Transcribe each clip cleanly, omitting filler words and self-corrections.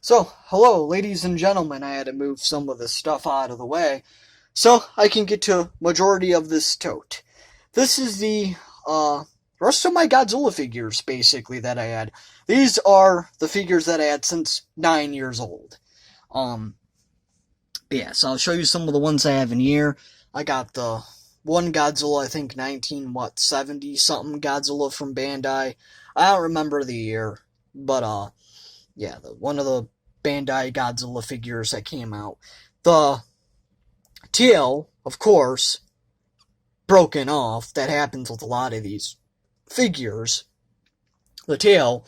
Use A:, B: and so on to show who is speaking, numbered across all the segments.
A: So, hello, ladies and gentlemen. I had to move some of this stuff out of the way so I can get to majority of this tote. This is the rest of my Godzilla figures, basically, that I had. These are the figures that I had since 9 years old. Yeah, so I'll show you some of the ones I have in here. I got the one Godzilla, I think 70 something Godzilla from Bandai. I don't remember the year, but yeah, one of the Bandai Godzilla figures that came out. The tail, of course, broken off. That happens with a lot of these figures. The tail,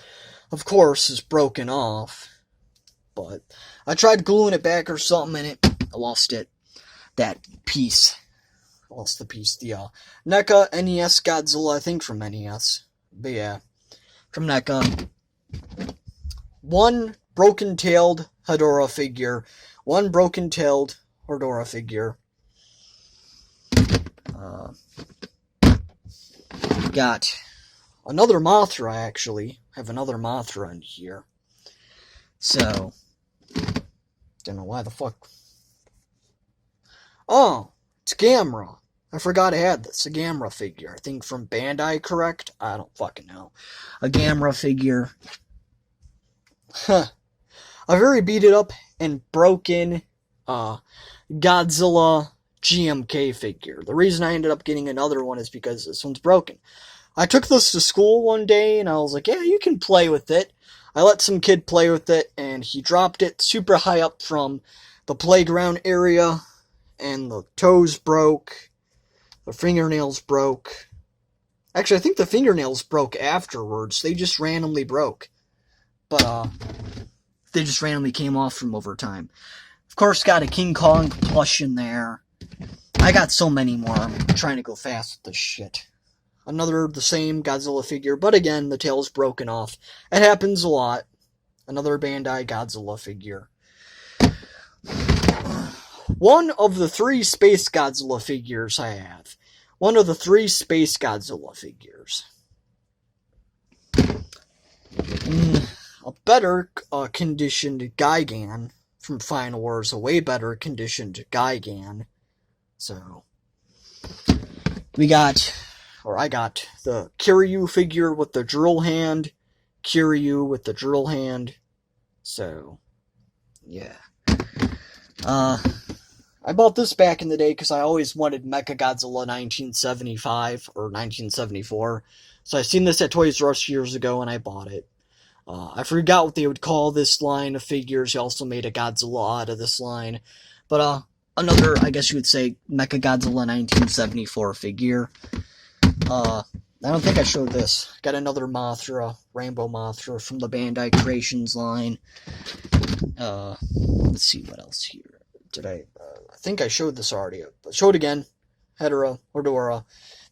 A: of course, is broken off. But I tried gluing it back or something, and I lost it. That piece. I lost the piece. The NECA NES Godzilla, I think from NES. But yeah, from NECA. One broken-tailed Hedorah figure. One broken-tailed Hedorah figure. Got another Mothra, actually. I have another Mothra in here. So, don't know why the fuck. Oh, it's Gamera. I forgot I had this. A Gamera figure. I think from Bandai, correct? I don't fucking know. A Gamera figure. Huh. A very beat up and broken Godzilla GMK figure. The reason I ended up getting another one is because this one's broken. I took this to school one day and I was like, yeah, you can play with it. I let some kid play with it and he dropped it super high up from the playground area and the toes broke. The fingernails broke. Actually, I think the fingernails broke afterwards. They just randomly broke. But, they just randomly came off from over time. Of course, got a King Kong plush in there. I got so many more. I'm trying to go fast with this shit. Another, the same Godzilla figure, but again, the tail's broken off. It happens a lot. Another Bandai Godzilla figure. One of the 3 Space Godzilla figures I have. One of the 3 Space Godzilla figures. A better conditioned Gigan from Final Wars, a way better conditioned Gigan. So, I got the Kiryu figure with the drill hand, Kiryu with the drill hand. So, yeah. I bought this back in the day because I always wanted Mechagodzilla 1975 or 1974. So I seen this at Toys R Us years ago and I bought it. I forgot what they would call this line of figures. He also made a Godzilla out of this line. But, another, I guess you would say, Mechagodzilla 1974 figure. I don't think I showed this. Got another Mothra, Rainbow Mothra from the Bandai Creations line. Let's see what else here. I think I showed this already. But show it again. Hedorah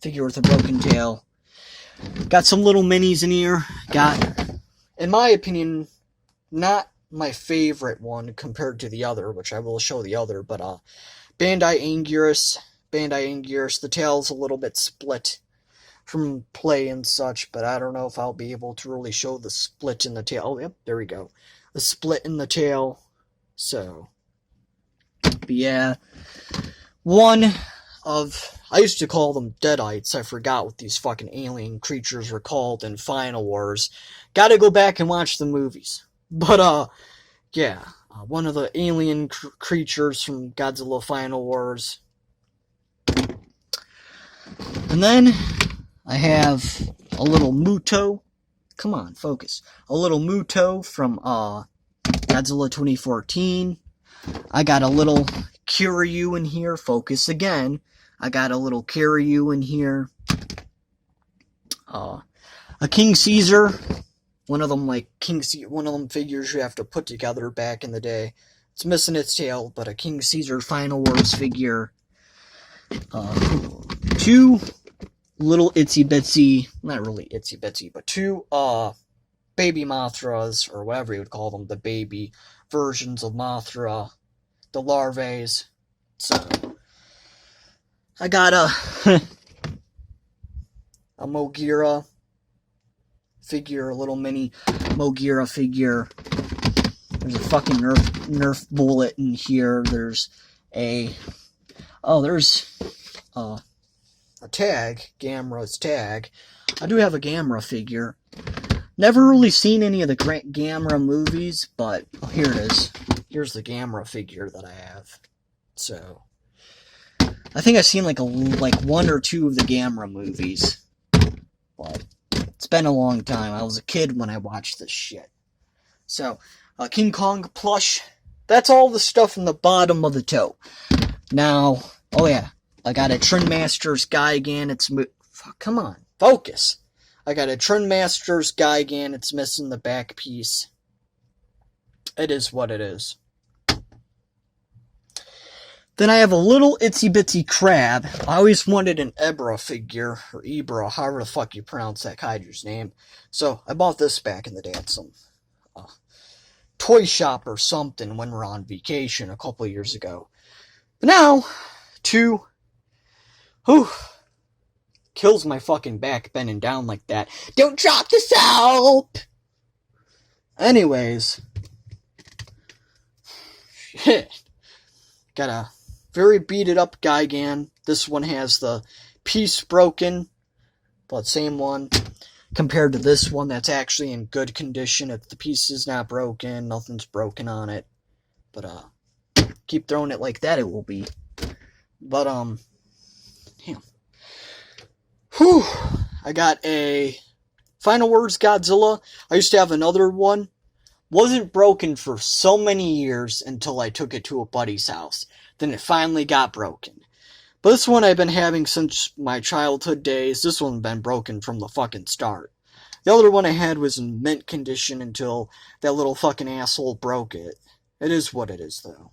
A: figure with a broken tail. Got some little minis in here. Got, in my opinion, not my favorite one compared to the other, which I will show the other, but Bandai Anguirus, the tail's a little bit split from play and such, but I don't know if I'll be able to really show the split in the tail. Oh, yep, there we go. The split in the tail. So, but yeah, one of, I used to call them Deadites. I forgot what these fucking alien creatures were called in Final Wars. Gotta go back and watch the movies. But, yeah, one of the alien creatures from Godzilla Final Wars. And then, I have a little Muto. Come on, focus. A little Muto from, Godzilla 2014. I got a little Kiryu in here. Focus again. I got a little Kiryu in here. A King Caesar. One of them, one of them figures you have to put together back in the day. It's missing its tail, but a King Caesar Final Wars figure. 2 little itsy bitsy, not really itsy bitsy, but 2 baby Mothras, or whatever you would call them, the baby versions of Mothra, the larvae. So, I got a Mogira figure, a little mini Mogira figure. There's a fucking Nerf bullet in here. There's a tag, Gamera's tag. I do have a Gamera figure. Never really seen any of the Gamera movies, but here it is. Here's the Gamera figure that I have. So I think I've seen like one or two of the Gamera movies, but it's been a long time. I was a kid when I watched this shit. So King Kong plush. That's all the stuff in the bottom of the toe. Now, oh yeah, I got a Trin Masters Gigan. Come on, focus. I got a Trin Masters Gigan. It's missing the back piece. It is what it is. Then I have a little itsy bitsy crab. I always wanted an Ebra figure, or Ebra, however the fuck you pronounce that kaiju's name. So I bought this back in the day at some toy shop or something when we were on vacation a couple of years ago. But now, kills my fucking back bending down like that. Don't drop the soap! Anyways. Shit. Got a very beaten up Gigan. This one has the piece broken. But same one. Compared to this one that's actually in good condition. If the piece is not broken, nothing's broken on it. But, keep throwing it like that, it will be. But, damn. Whew. I got a Final Words Godzilla. I used to have another one. Wasn't broken for so many years until I took it to a buddy's house. Then it finally got broken. But this one I've been having since my childhood days. This one's been broken from the fucking start. The other one I had was in mint condition until that little fucking asshole broke it. It is what it is, though.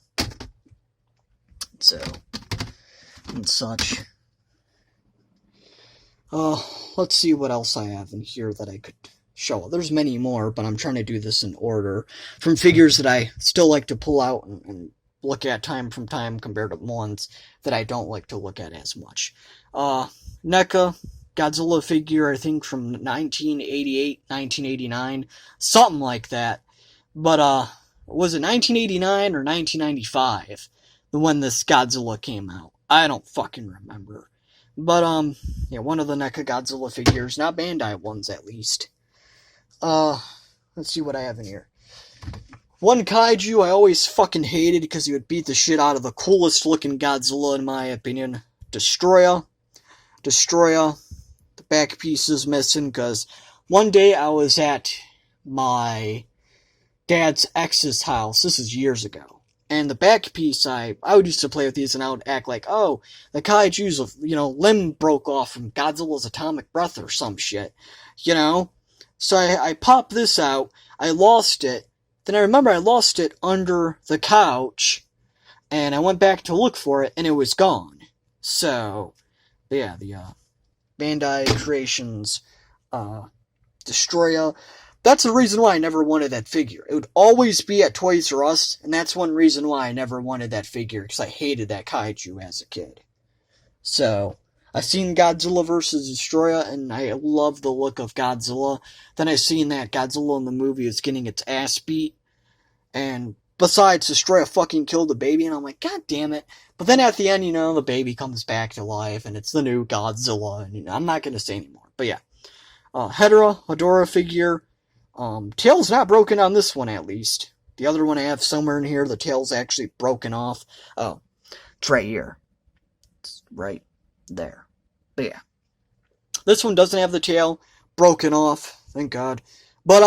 A: So, and such. Let's see what else I have in here that I could show. There's many more, but I'm trying to do this in order. From figures that I still like to pull out and look at time from time compared to ones that I don't like to look at as much. NECA Godzilla figure, I think from 1988, 1989, something like that. But, was it 1989 or 1995? When this Godzilla came out? I don't fucking remember. But, yeah, one of the NECA Godzilla figures, not Bandai ones at least. Let's see what I have in here. One kaiju I always fucking hated because he would beat the shit out of the coolest looking Godzilla in my opinion. Destroya. The back piece is missing because one day I was at my dad's ex's house. This is years ago. And the back piece, I would used to play with these and I would act like, oh, the kaiju's, limb broke off from Godzilla's atomic breath or some shit. So I popped this out, I lost it, then I remember I lost it under the couch, and I went back to look for it, and it was gone. So, yeah, the Bandai Creations Destroya. That's the reason why I never wanted that figure. It would always be at Toys R Us, and that's one reason why I never wanted that figure, because I hated that kaiju as a kid. So, I seen Godzilla vs. Destroya, and I love the look of Godzilla. Then I seen that Godzilla in the movie is getting its ass beat, and besides, Destroya fucking killed the baby, and I'm like, god damn it. But then at the end, the baby comes back to life, and it's the new Godzilla, and I'm not gonna say anymore. But yeah, Hedorah figure. Tail's not broken on this one, at least. The other one I have somewhere in here, the tail's actually broken off. Oh, it's right here. It's right there. But yeah, this one doesn't have the tail broken off, thank God. But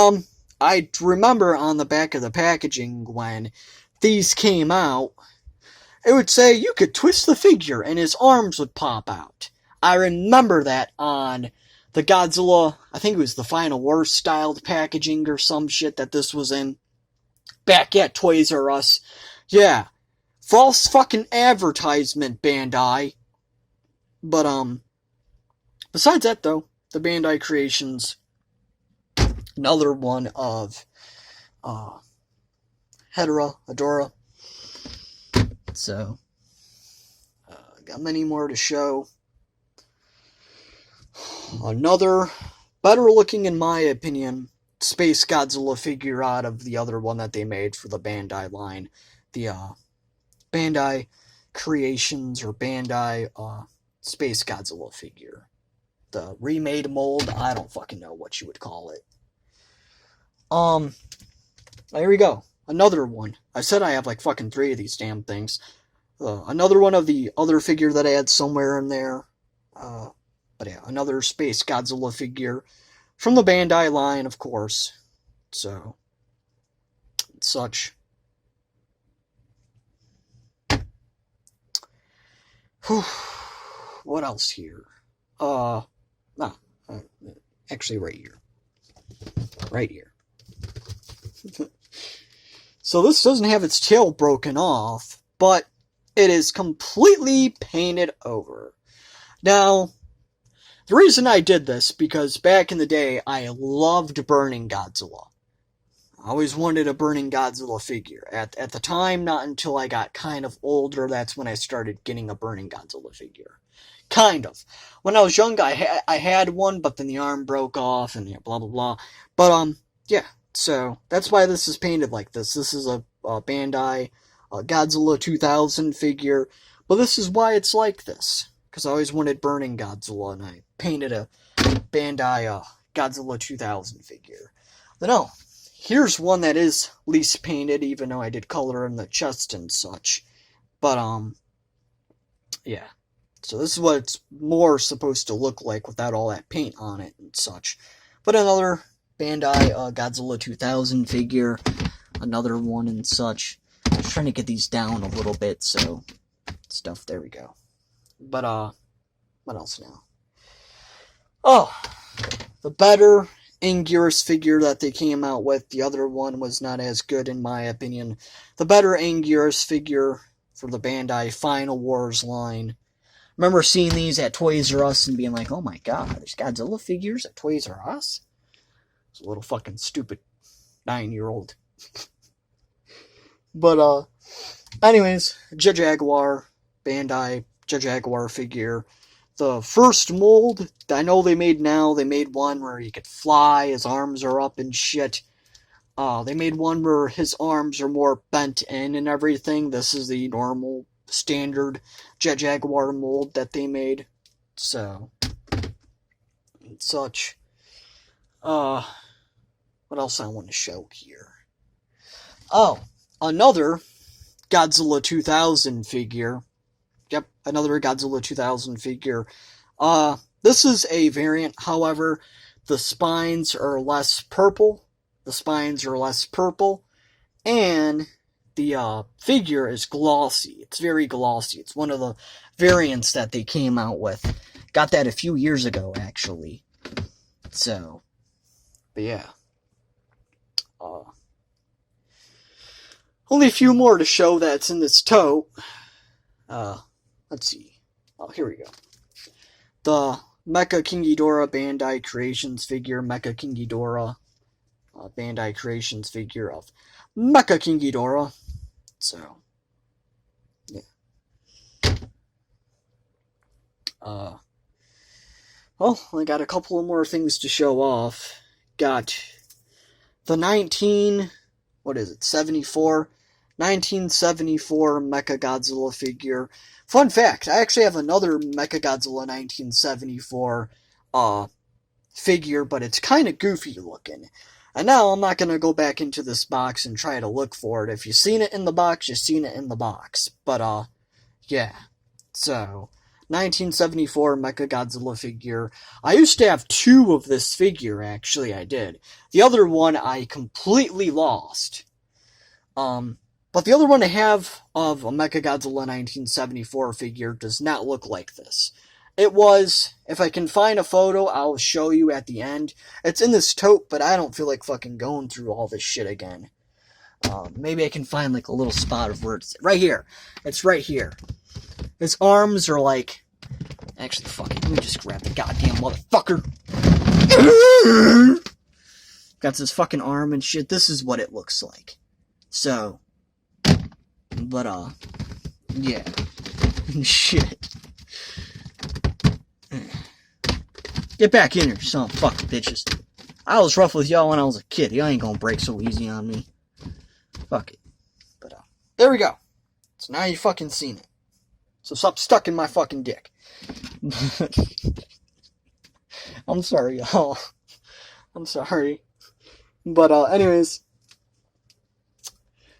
A: I remember on the back of the packaging when these came out, it would say you could twist the figure and his arms would pop out. I remember that on the Godzilla, I think it was the Final Wars styled packaging or some shit that this was in. Back at Toys R Us. Yeah, false fucking advertisement, Bandai. But, besides that, though, the Bandai Creations, another one of, Hedorah. So, got many more to show. Another, better looking in my opinion, Space Godzilla figure out of the other one that they made for the Bandai line. The Bandai Creations or Bandai Space Godzilla figure. The remade mold, I don't fucking know what you would call it. There we go. Another one. I said I have like fucking 3 of these damn things. Another one of the other figure that I had somewhere in there. But yeah, another Space Godzilla figure from the Bandai line, of course. So, such. Whew. What else here? Actually right here. Right here. So this doesn't have its tail broken off, but it is completely painted over. Now, the reason I did this, because back in the day, I loved Burning Godzilla. I always wanted a Burning Godzilla figure. At the time, not until I got kind of older, that's when I started getting a Burning Godzilla figure. Kind of. When I was young, I had one, but then the arm broke off, and yeah, blah, blah, blah. But, yeah. So, that's why this is painted like this. This is a Bandai Godzilla 2000 figure. But this is why it's like this. Because I always wanted Burning Godzilla, and I painted a Bandai Godzilla 2000 figure. But no, here's one that is least painted, even though I did color in the chest and such. But, yeah. So this is what it's more supposed to look like without all that paint on it and such. But another Bandai Godzilla 2000 figure. Another one and such. I'm just trying to get these down a little bit, so stuff, there we go. But, what else now? Oh, the better Anguirus figure that they came out with. The other one was not as good, in my opinion. The better Anguirus figure for the Bandai Final Wars line. Remember seeing these at Toys R Us and being like, oh my god, there's Godzilla figures at Toys R Us? It's a little fucking stupid 9-year-old. But, anyways, Jaguar, Bandai Jaguar figure. The first mold, I know they made now, they made one where he could fly, his arms are up and shit. They made one where his arms are more bent in and everything. This is the normal, standard Jaguar mold that they made. So, and such. What else I want to show here? Oh, another Godzilla 2000 figure. Yep, another Godzilla 2000 figure. This is a variant, however, the spines are less purple. And the figure is glossy. It's very glossy. It's one of the variants that they came out with. Got that a few years ago, actually. So, but yeah. Only a few more to show that's in this tote. Let's see. Oh, here we go. The Mecha King Ghidorah Bandai Creations figure. Mecha King Ghidorah. Bandai Creations figure of Mecha King Ghidorah. So, yeah. Well, I got a couple of more things to show off. Got the 1974 Mecha Godzilla figure. Fun fact, I actually have another Mecha Godzilla 1974 figure, but it's kind of goofy looking. And now I'm not going to go back into this box and try to look for it. If you've seen it in the box, you've seen it in the box. But, yeah. So, 1974 Mecha Godzilla figure. I used to have 2 of this figure, actually, I did. The other one I completely lost. But the other one I have of a Mecha Godzilla 1974 figure does not look like this. It was, if I can find a photo, I'll show you at the end. It's in this tote, but I don't feel like fucking going through all this shit again. Maybe I can find like a little spot of where it's right here. It's right here. His arms are like, actually, fuck it. Let me just grab the goddamn motherfucker. Got this fucking arm and shit. This is what it looks like. So, but, yeah. Shit. Get back in here, son of fucking bitches. I was rough with y'all when I was a kid. Y'all ain't gonna break so easy on me. Fuck it. But, there we go. So now you fucking seen it. So stop sucking my fucking dick. I'm sorry, y'all. I'm sorry. But, anyways.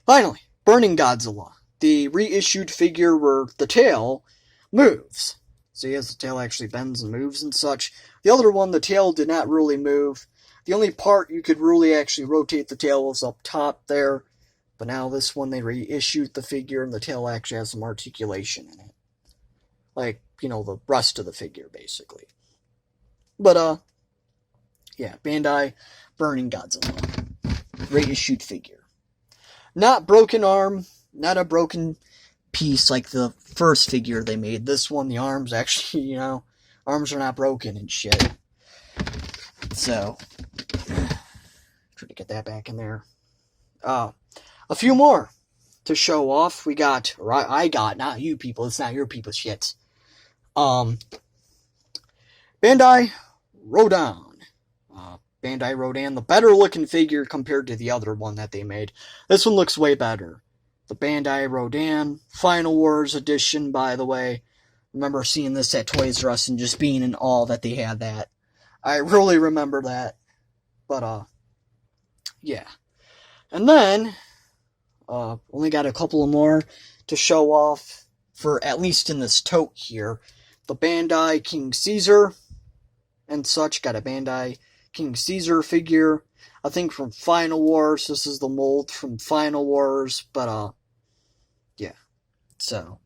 A: Finally, Burning Godzilla. The reissued figure where the tail moves. So yes, the tail actually bends and moves and such. The other one, the tail did not really move. The only part you could really actually rotate the tail was up top there. But now this one, they reissued the figure and the tail actually has some articulation in it. Like, you know, the rest of the figure, basically. But, yeah, Bandai, Burning Godzilla. Reissued figure. Not broken arm, not a broken piece like the first figure they made. This one, the arms actually, you know, arms are not broken and shit. So, try to get that back in there. A few more to show off. We got, or I got, not you people, it's not your people's shit. Bandai Rodan. Bandai Rodan, the better looking figure compared to the other one that they made. This one looks way better. The Bandai Rodan Final Wars edition, by the way. Remember seeing this at Toys R Us and just being in awe that they had that. I really remember that. But, yeah. And then, only got a couple of more to show off for, at least in this tote here. The Bandai King Caesar and such. Got a Bandai King Caesar figure, I think from Final Wars. This is the mold from Final Wars, but, yeah. So,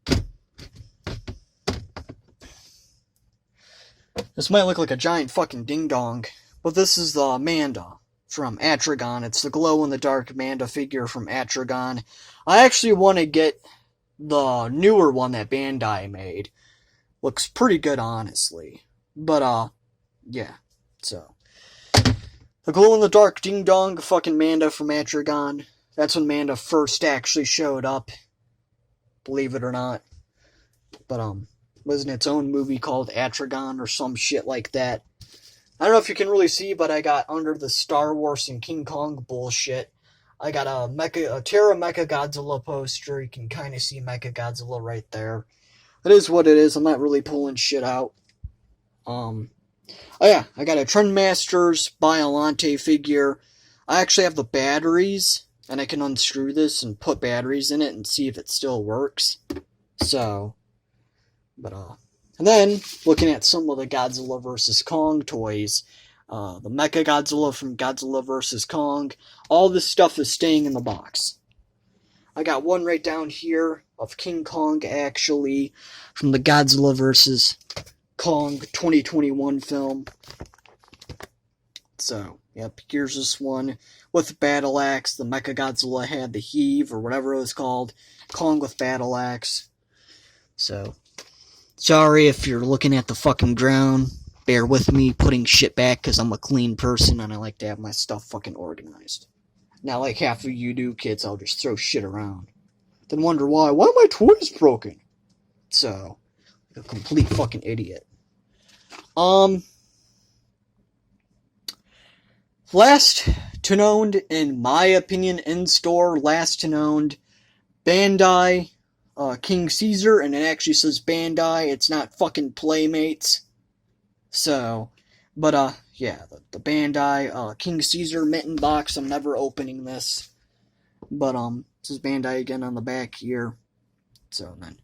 A: this might look like a giant fucking ding-dong, but this is the Amanda from Atragon. It's the glow-in-the-dark Amanda figure from Atragon. I actually want to get the newer one that Bandai made. Looks pretty good, honestly. But, yeah. So, the glow-in-the-dark ding-dong fucking Manda from Atragon. That's when Manda first actually showed up. Believe it or not. But, was in its own movie called Atragon or some shit like that. I don't know if you can really see, but I got under the Star Wars and King Kong bullshit. I got a Terra Mecha Godzilla poster. You can kind of see Mecha Godzilla right there. It is what it is. I'm not really pulling shit out. Oh yeah, I got a Trendmasters Biolante figure. I actually have the batteries, and I can unscrew this and put batteries in it and see if it still works. So, but, and then, looking at some of the Godzilla vs. Kong toys, the Mecha Godzilla from Godzilla vs. Kong, all this stuff is staying in the box. I got one right down here of King Kong, actually, from the Godzilla vs. Kong 2021 film. So, yep, here's this one with Battle Axe. The Mecha Godzilla had the Heave, or whatever it was called. Kong with Battle Axe. So, sorry if you're looking at the fucking ground. Bear with me putting shit back, because I'm a clean person and I like to have my stuff fucking organized. Not like half of you do, kids. I'll just throw shit around. Then wonder why. Why are my toys broken? So, like a complete fucking idiot. Last to known, in my opinion, in store, last to known, Bandai, King Caesar, and it actually says Bandai, it's not fucking Playmates. So, but, yeah, the Bandai, King Caesar mitten box, I'm never opening this. But, this is Bandai again on the back here. So, then,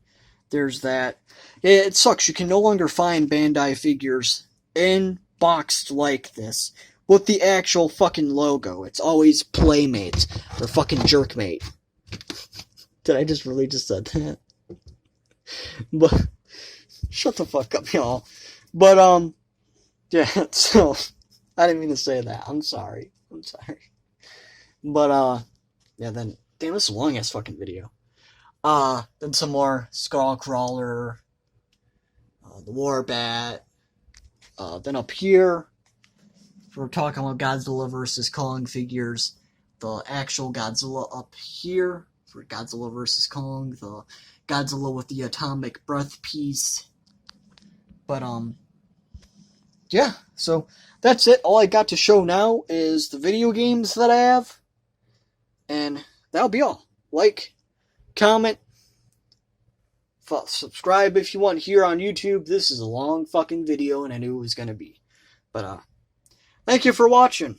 A: there's that. Yeah, it sucks, you can no longer find Bandai figures in boxed like this with the actual fucking logo. It's always Playmates or fucking Jerkmate. Did I just really just said that? But shut the fuck up, y'all. But yeah, so I didn't mean to say that. I'm sorry. But yeah, then damn, this is a long ass fucking video. Then some more Skullcrawler, the Warbat. Then up here, we're talking about Godzilla vs. Kong figures. The actual Godzilla up here for Godzilla vs. Kong. The Godzilla with the atomic breath piece. But, yeah, so that's it. All I got to show now is the video games that I have. And that'll be all. Like, comment, subscribe if you want here on YouTube. This is a long fucking video and I knew it was going to be. But, thank you for watching.